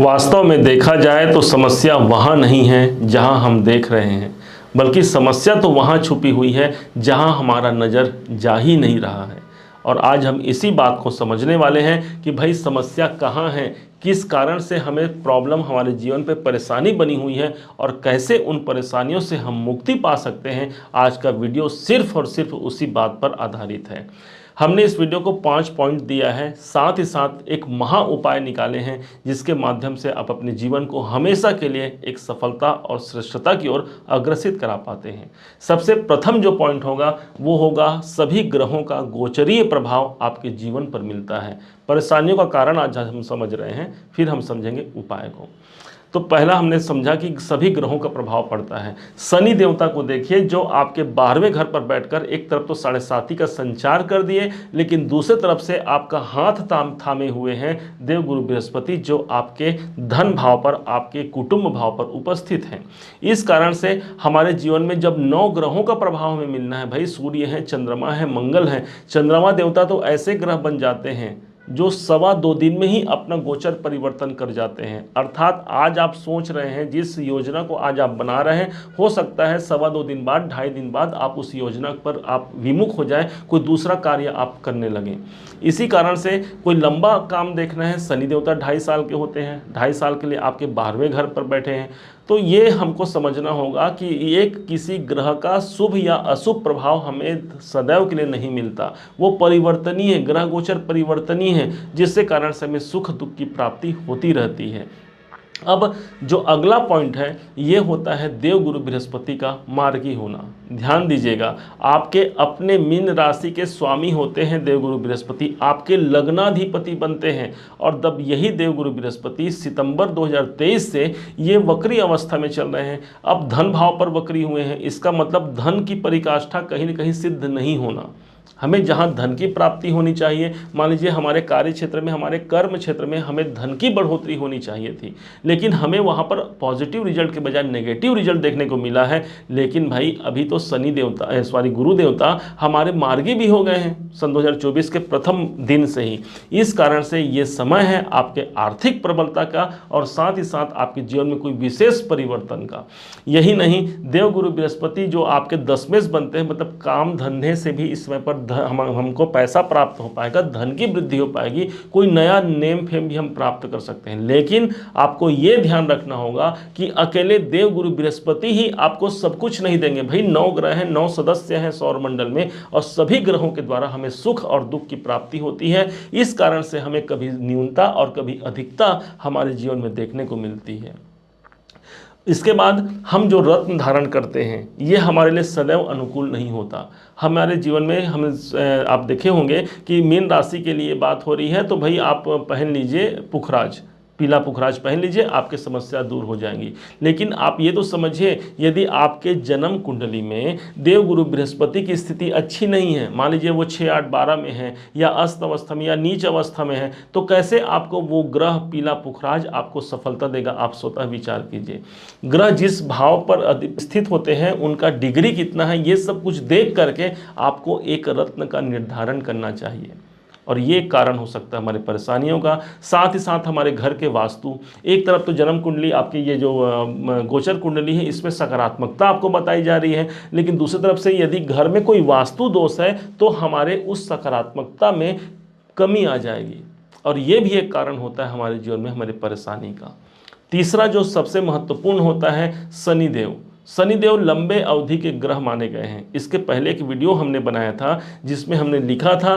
वास्तव में देखा जाए तो समस्या वहाँ नहीं है जहाँ हम देख रहे हैं, बल्कि समस्या तो वहाँ छुपी हुई है जहाँ हमारा नज़र जा ही नहीं रहा है। और आज हम इसी बात को समझने वाले हैं कि भाई समस्या कहाँ है, किस कारण से हमें प्रॉब्लम हमारे जीवन पे परेशानी बनी हुई है और कैसे उन परेशानियों से हम मुक्ति पा सकते हैं। आज का वीडियो सिर्फ और सिर्फ उसी बात पर आधारित है। हमने इस वीडियो को 5 पॉइंट दिया है, साथ ही साथ एक महा उपाय निकाले हैं जिसके माध्यम से आप अपने जीवन को हमेशा के लिए एक सफलता और श्रेष्ठता की ओर अग्रसित करा पाते हैं। सबसे प्रथम जो पॉइंट होगा वो होगा सभी ग्रहों का गोचरीय प्रभाव आपके जीवन पर मिलता है। परेशानियों का कारण आज हम समझ रहे हैं, फिर हम समझेंगे उपाय को। तो पहला हमने समझा कि सभी ग्रहों का प्रभाव पड़ता है। शनि देवता को देखिए, जो आपके 12वें घर पर बैठकर एक तरफ तो 7.5 का संचार कर दिए, लेकिन दूसरी तरफ से आपका हाथ थामे हुए हैं देवगुरु बृहस्पति, जो आपके धन भाव पर, आपके कुटुंब भाव पर उपस्थित हैं। इस कारण से हमारे जीवन में जब 9 ग्रहों का प्रभाव हमें मिलना है, भाई सूर्य है, चंद्रमा है, मंगल है। चंद्रमा देवता तो ऐसे ग्रह बन जाते हैं जो 2.25 दिन में ही अपना गोचर परिवर्तन कर जाते हैं। अर्थात आज आप सोच रहे हैं, जिस योजना को आज आप बना रहे हैं, हो सकता है 2.25 दिन बाद, 2.5 दिन बाद आप उस योजना पर आप विमुख हो जाए, कोई दूसरा कार्य आप करने लगें। इसी कारण से कोई लंबा काम देखना है, शनि देवता 2.5 साल के होते हैं, 2.5 साल के लिए आपके 12वें घर पर बैठे हैं। तो ये हमको समझना होगा कि एक किसी ग्रह का शुभ या अशुभ प्रभाव हमें सदैव के लिए नहीं मिलता। वो परिवर्तनीय, ग्रह गोचर परिवर्तनीय है, जिससे कारण से हमें सुख दुख की प्राप्ति होती रहती है। अब जो अगला पॉइंट है ये होता है देवगुरु बृहस्पति का मार्गी होना। ध्यान दीजिएगा, आपके अपने मीन राशि के स्वामी होते हैं देवगुरु बृहस्पति, आपके लग्नाधिपति बनते हैं। और तब यही देवगुरु बृहस्पति सितंबर 2023 से ये वक्री अवस्था में चल रहे हैं। अब धन भाव पर वक्री हुए हैं, इसका मतलब धन की परिकाष्ठा कहीं न कहीं सिद्ध नहीं होना। हमें जहाँ धन की प्राप्ति होनी चाहिए, मान लीजिए हमारे कार्य क्षेत्र में, हमारे कर्म क्षेत्र में हमें धन की बढ़ोतरी होनी चाहिए थी, लेकिन हमें वहाँ पर पॉजिटिव रिजल्ट के बजाय नेगेटिव रिजल्ट देखने को मिला है। लेकिन भाई अभी तो शनि देवता गुरु देवता हमारे मार्गी भी हो गए हैं सन 2024 के प्रथम दिन से ही। इस कारण से ये समय है आपके आर्थिक प्रबलता का और साथ ही साथ आपके जीवन में कोई विशेष परिवर्तन का। यही नहीं, देवगुरु बृहस्पति जो आपके 10वें बनते हैं, मतलब काम धंधे से भी इस समय पर हमको पैसा प्राप्त हो पाएगा, धन की वृद्धि हो पाएगी, कोई नया नेम फेम भी हम प्राप्त कर सकते हैं। लेकिन आपको ये ध्यान रखना होगा कि अकेले देवगुरु बृहस्पति ही आपको सब कुछ नहीं देंगे। भाई 9 ग्रह हैं, 9 सदस्य हैं सौर मंडल में, और सभी ग्रहों के द्वारा हमें सुख और दुख की प्राप्ति होती है। इस कारण से हमें कभी न्यूनता और कभी अधिकता हमारे जीवन में देखने को मिलती है। इसके बाद हम जो रत्न धारण करते हैं ये हमारे लिए सदैव अनुकूल नहीं होता। हमारे जीवन में हम आप देखे होंगे कि मीन राशि के लिए बात हो रही है, तो भाई आप पहन लीजिए पुखराज, पीला पुखराज पहन लीजिए, आपकी समस्या दूर हो जाएंगी। लेकिन आप ये तो समझिए, यदि आपके जन्म कुंडली में देवगुरु बृहस्पति की स्थिति अच्छी नहीं है, मान लीजिए वो 6, 8, 12 में है, या अस्त अवस्था में या नीच अवस्था में है, तो कैसे आपको वो ग्रह पीला पुखराज आपको सफलता देगा? आप स्वतः विचार कीजिए। ग्रह जिस भाव पर स्थित होते हैं उनका डिग्री कितना है, ये सब कुछ देख करके आपको एक रत्न का निर्धारण करना चाहिए। और ये कारण हो सकता है हमारे परेशानियों का। साथ ही साथ हमारे घर के वास्तु, एक तरफ तो जन्म कुंडली आपकी ये जो गोचर कुंडली है इसमें सकारात्मकता आपको बताई जा रही है, लेकिन दूसरी तरफ से यदि घर में कोई वास्तु दोष है तो हमारे उस सकारात्मकता में कमी आ जाएगी, और ये भी एक कारण होता है हमारे जीवन में हमारी परेशानी का। तीसरा जो सबसे महत्वपूर्ण होता है शनिदेव। शनिदेव लंबे अवधि के ग्रह माने गए हैं। इसके पहले एक वीडियो हमने बनाया था जिसमें हमने लिखा था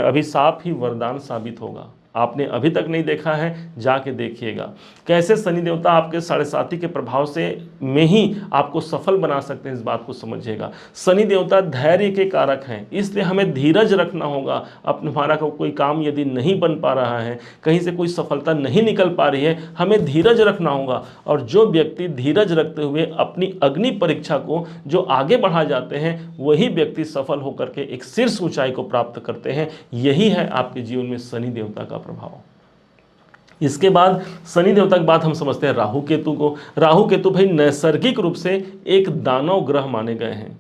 अभिशाप ही वरदान साबित होगा। आपने अभी तक नहीं देखा है, जाके देखिएगा कैसे शनि देवता आपके 7.5 के प्रभाव से में ही आपको सफल बना सकते हैं। इस बात को समझिएगा। शनि देवता धैर्य के कारक हैं, इसलिए हमें धीरज रखना होगा। हमारा कोई काम यदि नहीं बन पा रहा है, कहीं से कोई सफलता नहीं निकल पा रही है, हमें धीरज रखना होगा। और जो व्यक्ति धीरज रखते हुए अपनी अग्नि परीक्षा को जो आगे बढ़ा जाते हैं, वही व्यक्ति सफल होकर के एक शीर्ष ऊंचाई को प्राप्त करते हैं। यही है आपके जीवन में शनि देवता का प्रभाव। इसके बाद शनि देवता के बाद हम समझते हैं राहु केतु को। राहु केतु भाई नैसर्गिक रूप से एक दानव ग्रह माने गए हैं।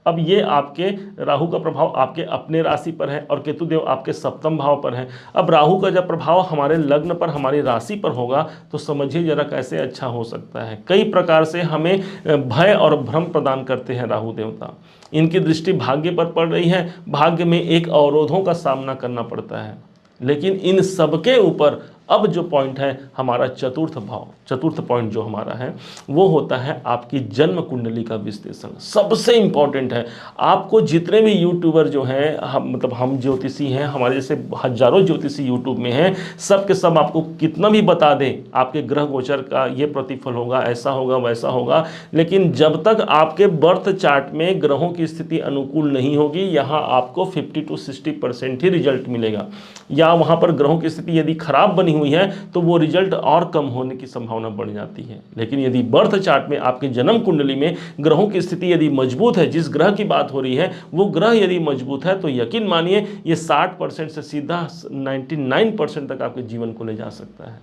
अब ये आपके राहु का प्रभाव आपके अपने राशि पर है और केतु देव आपके सप्तम भाव पर है। अब राहु का जब प्रभाव हमारे लग्न पर, हमारी राशि पर होगा तो समझिए जरा कैसे अच्छा हो सकता है। कई प्रकार से हमें भय और भ्रम प्रदान करते हैं राहु देवता। इनकी दृष्टि भाग्य पर पड़ रही है, भाग्य में एक अवरोधों का सामना करना पड़ता है। लेकिन इन सबके ऊपर अब जो पॉइंट है हमारा चतुर्थ भाव, चतुर्थ पॉइंट जो हमारा है वो होता है आपकी जन्म कुंडली का विश्लेषण। सबसे इंपॉर्टेंट है। आपको जितने भी यूट्यूबर जो हैं, मतलब हम ज्योतिषी हैं, हमारे जैसे हजारों ज्योतिषी यूट्यूब में हैं, सब के सब आपको कितना भी बता दें आपके ग्रह गोचर का ये प्रतिफल होगा, ऐसा होगा, वैसा होगा, लेकिन जब तक आपके बर्थ चार्ट में ग्रहों की स्थिति अनुकूल नहीं होगी, यहाँ आपको 50 to 60% ही रिजल्ट मिलेगा। या वहाँ पर ग्रहों की स्थिति यदि खराब बनी हुई है तो वो रिजल्ट और कम होने की संभावना बढ़ जाती है। लेकिन यदि बर्थ चार्ट में आपके जन्म कुंडली में ग्रहों की स्थिति यदि मजबूत है, जिस ग्रह की बात हो रही है वो ग्रह यदि मजबूत है, तो यकीन मानिए ये 60% से सीधा 99% तक आपके जीवन को ले जा सकता है।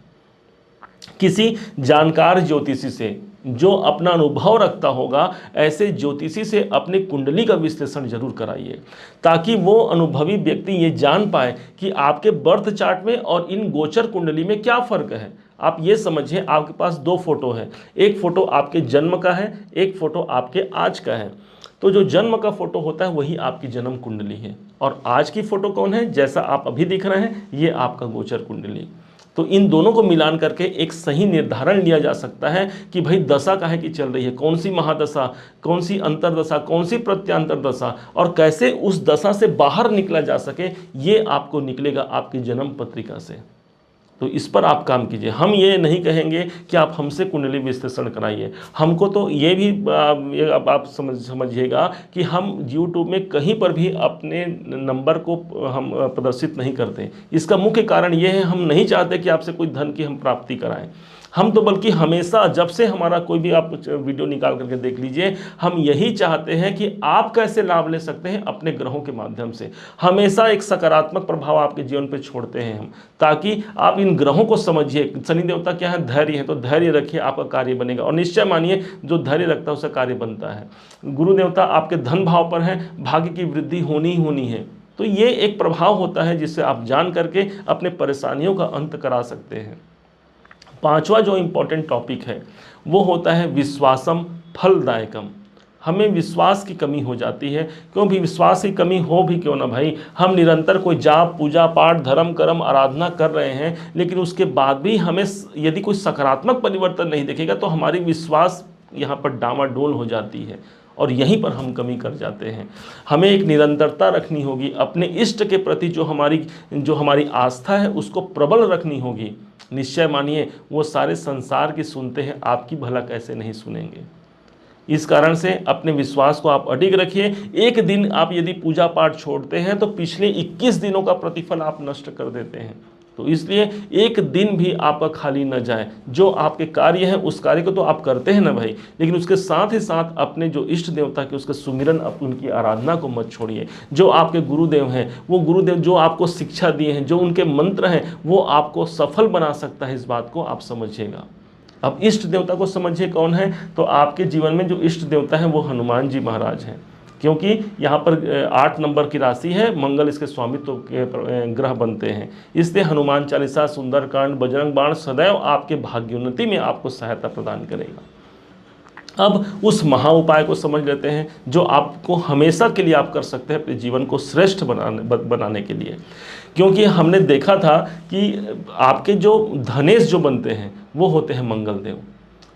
किसी जानकार ज्योतिषी से जो अपना अनुभव रखता होगा, ऐसे ज्योतिषी से अपनी कुंडली का विश्लेषण जरूर कराइए, ताकि वो अनुभवी व्यक्ति ये जान पाए कि आपके बर्थ चार्ट में और इन गोचर कुंडली में क्या फ़र्क है। आप ये समझिए आपके पास दो फोटो है, एक फोटो आपके जन्म का है, एक फोटो आपके आज का है। तो जो जन्म का फोटो होता है वही आपकी जन्म कुंडली है, और आज की फोटो कौन है, जैसा आप अभी दिख रहे हैं ये आपका गोचर कुंडली। तो इन दोनों को मिलान करके एक सही निर्धारण लिया जा सकता है कि भाई दशा काहे की चल रही है, कौन सी महादशा, कौन सी अंतरदशा, कौन सी प्रत्यांतर दशा, और कैसे उस दशा से बाहर निकला जा सके, ये आपको निकलेगा आपकी जन्म पत्रिका से। तो इस पर आप काम कीजिए। हम ये नहीं कहेंगे कि आप हमसे कुंडली विश्लेषण कराइए, हमको तो ये भी अब आप समझिएगा कि हम यूट्यूब में कहीं पर भी अपने नंबर को हम प्रदर्शित नहीं करते। इसका मुख्य कारण ये है, हम नहीं चाहते कि आपसे कोई धन की हम प्राप्ति कराएं। हम तो बल्कि हमेशा, जब से हमारा कोई भी आप वीडियो निकाल करके देख लीजिए, हम यही चाहते हैं कि आप कैसे लाभ ले सकते हैं अपने ग्रहों के माध्यम से। हमेशा एक सकारात्मक प्रभाव आपके जीवन पे छोड़ते हैं हम, ताकि आप इन ग्रहों को समझिए। शनि देवता क्या है, धैर्य है, तो धैर्य रखिए, आपका कार्य बनेगा। और निश्चय मानिए जो धैर्य रखता है उसका कार्य बनता है। गुरु देवता आपके धन भाव पर है, भाग्य की वृद्धि होनी ही होनी है। तो ये एक प्रभाव होता है जिससे आप जान करके अपने परेशानियों का अंत करा सकते हैं। पांचवा जो इम्पोर्टेंट टॉपिक है वो होता है विश्वासम फलदायकम। हमें विश्वास की कमी हो जाती है। क्यों भी विश्वास की कमी हो भी क्यों ना भाई, हम निरंतर कोई जाप, पूजा पाठ, धर्म कर्म, आराधना कर रहे हैं, लेकिन उसके बाद भी हमें यदि कोई सकारात्मक परिवर्तन नहीं दिखेगा तो हमारी विश्वास यहाँ पर डामाडोल हो जाती है, और यहीं पर हम कमी कर जाते हैं। हमें एक निरंतरता रखनी होगी, अपने इष्ट के प्रति जो हमारी आस्था है उसको प्रबल रखनी होगी। निश्चय मानिए वो सारे संसार की सुनते हैं, आपकी भला कैसे नहीं सुनेंगे। इस कारण से अपने विश्वास को आप अडिग रखिए। एक दिन आप यदि पूजा पाठ छोड़ते हैं तो पिछले 21 दिनों का प्रतिफल आप नष्ट कर देते हैं। तो इसलिए एक दिन भी आपका खाली न जाए। जो आपके कार्य है उस कार्य को तो आप करते हैं ना भाई, लेकिन उसके साथ ही साथ अपने जो इष्ट देवता के उसके सुमिरन, उनकी आराधना को मत छोड़िए। जो आपके गुरुदेव हैं, वो गुरुदेव जो आपको शिक्षा दिए हैं, जो उनके मंत्र हैं, वो आपको सफल बना सकता है। इस बात को आप समझिएगा। अब इष्ट देवता को समझिए कौन है, तो आपके जीवन में जो इष्ट देवता है वो हनुमान जी महाराज हैं। क्योंकि यहाँ पर 8 नंबर की राशि है, मंगल इसके स्वामित्व के ग्रह बनते हैं, इसलिए हनुमान चालीसा, सुंदरकांड, बजरंग बाण सदैव आपके भाग्योन्नति में आपको सहायता प्रदान करेगा। अब उस महा उपाय को समझ लेते हैं जो आपको हमेशा के लिए आप कर सकते हैं अपने जीवन को श्रेष्ठ बनाने के लिए। क्योंकि हमने देखा था कि आपके जो धनेश जो बनते हैं वो होते हैं मंगल देव।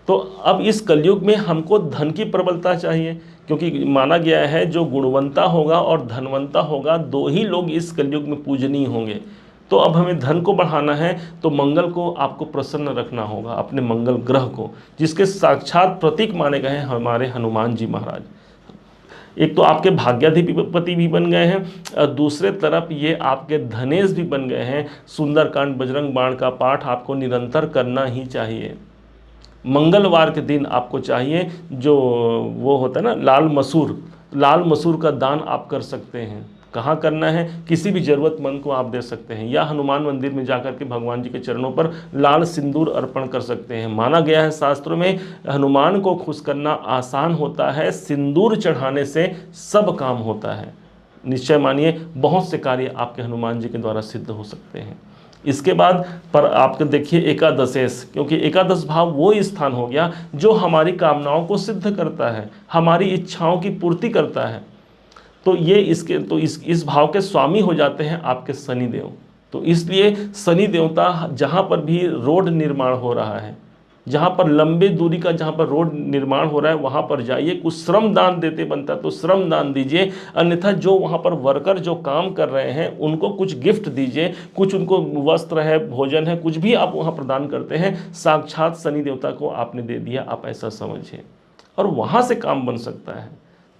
तो अब इस कलयुग में हमको धन की प्रबलता चाहिए, क्योंकि माना गया है जो गुणवंता होगा और धनवंता होगा, दो ही लोग इस कलयुग में पूजनीय होंगे। तो अब हमें धन को बढ़ाना है तो मंगल को आपको प्रसन्न रखना होगा, अपने मंगल ग्रह को, जिसके साक्षात प्रतीक माने गए हैं हमारे हनुमान जी महाराज। एक तो आपके भाग्याधिपति भी बन गए हैं, और दूसरे तरफ ये आपके धनेश भी बन गए हैं। सुंदरकांड, बजरंग बाण का पाठ आपको निरंतर करना ही चाहिए। मंगलवार के दिन आपको चाहिए जो वो होता है ना लाल मसूर का दान आप कर सकते हैं। कहाँ करना है, किसी भी ज़रूरतमंद को आप दे सकते हैं, या हनुमान मंदिर में जाकर के भगवान जी के चरणों पर लाल सिंदूर अर्पण कर सकते हैं। माना गया है शास्त्रों में, हनुमान को खुश करना आसान होता है, सिंदूर चढ़ाने से सब काम होता है। निश्चय मानिए बहुत से कार्य आपके हनुमान जी के द्वारा सिद्ध हो सकते हैं। इसके बाद पर आपके देखिए एकादशेश, क्योंकि एकादश भाव वो स्थान हो गया जो हमारी कामनाओं को सिद्ध करता है, हमारी इच्छाओं की पूर्ति करता है। तो ये इस भाव के स्वामी हो जाते हैं आपके शनिदेव। तो इसलिए शनि देवता जहाँ पर भी रोड निर्माण हो रहा है, जहाँ पर लंबे दूरी का जहाँ पर रोड निर्माण हो रहा है, वहाँ पर जाइए, कुछ श्रम दान देते बनता तो श्रम दान दीजिए, अन्यथा जो वहाँ पर वर्कर जो काम कर रहे हैं उनको कुछ गिफ्ट दीजिए, कुछ उनको वस्त्र है, भोजन है, कुछ भी आप वहाँ प्रदान करते हैं, साक्षात शनि देवता को आपने दे दिया, आप ऐसा समझिए, और वहाँ से काम बन सकता है।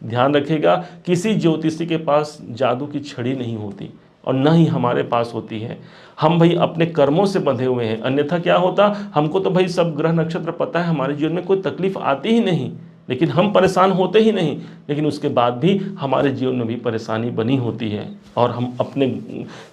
ध्यान रखिएगा, किसी ज्योतिषी के पास जादू की छड़ी नहीं होती और न ही हमारे पास होती है। हम भाई अपने कर्मों से बंधे हुए हैं, अन्यथा क्या होता, हमको तो भाई सब ग्रह नक्षत्र पता है, हमारे जीवन में कोई तकलीफ आती ही नहीं, लेकिन हम परेशान होते ही नहीं, लेकिन उसके बाद भी हमारे जीवन में भी परेशानी बनी होती है। और हम अपने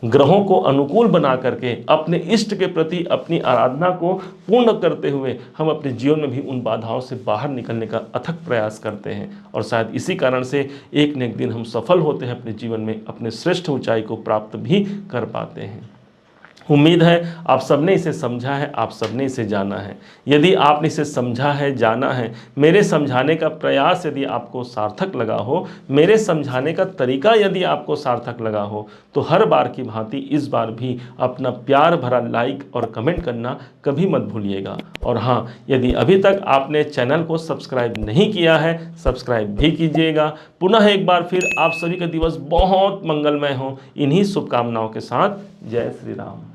ग्रहों को अनुकूल बना करके अपने इष्ट के प्रति अपनी आराधना को पूर्ण करते हुए हम अपने जीवन में भी उन बाधाओं से बाहर निकलने का अथक प्रयास करते हैं, और शायद इसी कारण से एक न एक दिन हम सफल होते हैं अपने जीवन में, अपने श्रेष्ठ ऊंचाई को प्राप्त भी कर पाते हैं। उम्मीद है आप सबने इसे समझा है, आप सबने इसे जाना है। यदि आपने इसे समझा है, जाना है, मेरे समझाने का प्रयास यदि आपको सार्थक लगा हो, मेरे समझाने का तरीका यदि आपको सार्थक लगा हो, तो हर बार की भांति इस बार भी अपना प्यार भरा लाइक और कमेंट करना कभी मत भूलिएगा। और हाँ, यदि अभी तक आपने चैनल को सब्सक्राइब नहीं किया है, सब्सक्राइब भी कीजिएगा। पुनः एक बार फिर आप सभी का दिवस बहुत मंगलमय हो, इन्हीं शुभकामनाओं के साथ। जय श्री राम।